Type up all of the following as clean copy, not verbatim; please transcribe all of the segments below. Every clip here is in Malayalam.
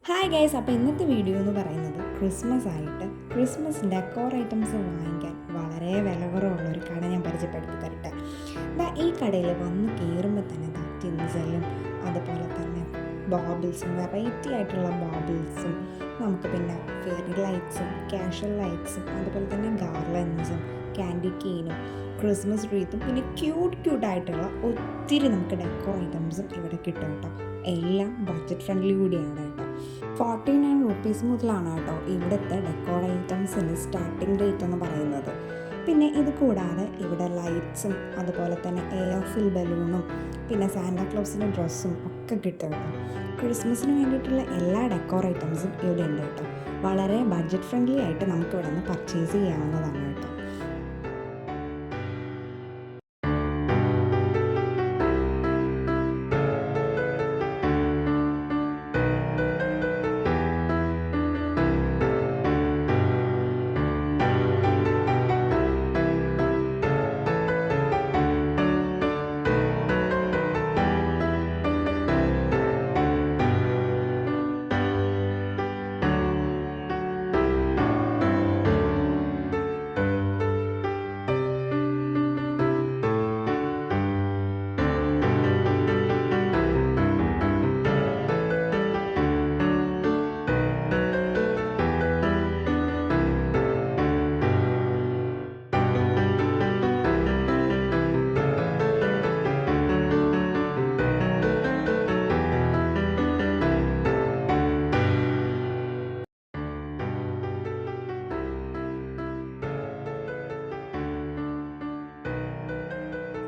ഹായ് ഗൈസ്, അപ്പോൾ ഇന്നത്തെ വീഡിയോ എന്ന് പറയുന്നത് ക്രിസ്മസ് ആയിട്ട് ക്രിസ്മസ് ഡെക്കോർ ഐറ്റംസ് വാങ്ങിക്കാൻ വളരെ വില കുറവുള്ള ഒരു കട ഞാൻ പരിചയപ്പെടുത്തി തരട്ടെ. ഈ കടയിൽ വന്ന് കയറുമ്പോൾ തന്നെ തിൻസലും അതുപോലെ തന്നെ ബോബിൾസും വെറൈറ്റി ആയിട്ടുള്ള ബോബിൾസും നമുക്ക് പിന്നെ ഫെയറി ലൈറ്റ്സും കാഷ്വൽ ലൈറ്റ്സും അതുപോലെ തന്നെ ഗാർലൻസും ക്യാൻഡി കീനും ക്രിസ്മസ് ട്രീത്തും പിന്നെ ക്യൂട്ടായിട്ടുള്ള ഒത്തിരി നമുക്ക് ഡെക്കോർ ഐറ്റംസും ഇവിടെ കിട്ടും കേട്ടോ. എല്ലാം ബഡ്ജറ്റ് ഫ്രണ്ട്ലി കൂടിയാണ് കേട്ടോ. 49 റുപ്പീസ് മുതലാണ് കേട്ടോ ഇവിടുത്തെ ഡെക്കോർ ഐറ്റംസിന് സ്റ്റാർട്ടിംഗ് റേറ്റ് എന്ന് പറയുന്നത്. പിന്നെ ഇത് കൂടാതെ ഇവിടെ ലൈറ്റ്സും അതുപോലെ തന്നെ എയർ ഫിൽ ബലൂണും പിന്നെ സാന്റാക്ലോസിൻ്റെ ഡ്രസ്സും ഒക്കെ കിട്ടും കേട്ടോ. ക്രിസ്മസിന് വേണ്ടിയിട്ടുള്ള എല്ലാ ഡെക്കോർ ഐറ്റംസും ഇവിടെ ഉണ്ട് കേട്ടോ. വളരെ ബഡ്ജറ്റ് ഫ്രണ്ട്ലി ആയിട്ട് നമുക്ക് ഇവിടെ നിന്ന് പർച്ചേസ് ചെയ്യാവുന്നതാണ് കേട്ടോ.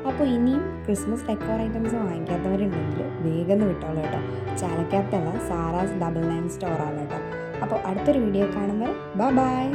അപ്പോൾ ഇനിയും ക്രിസ്മസ് ഡെക്കോർ ഐറ്റംസ് വാങ്ങിക്കാത്തവരുണ്ടെങ്കിൽ വേഗം വിട്ടോളൂ കേട്ടോ. ചാലക്കത്തുള്ള സാറാസ് 99 സ്റ്റോറാണ് കേട്ടോ. അപ്പോൾ അടുത്തൊരു വീഡിയോ കാണുമ്പോൾ ബൈ.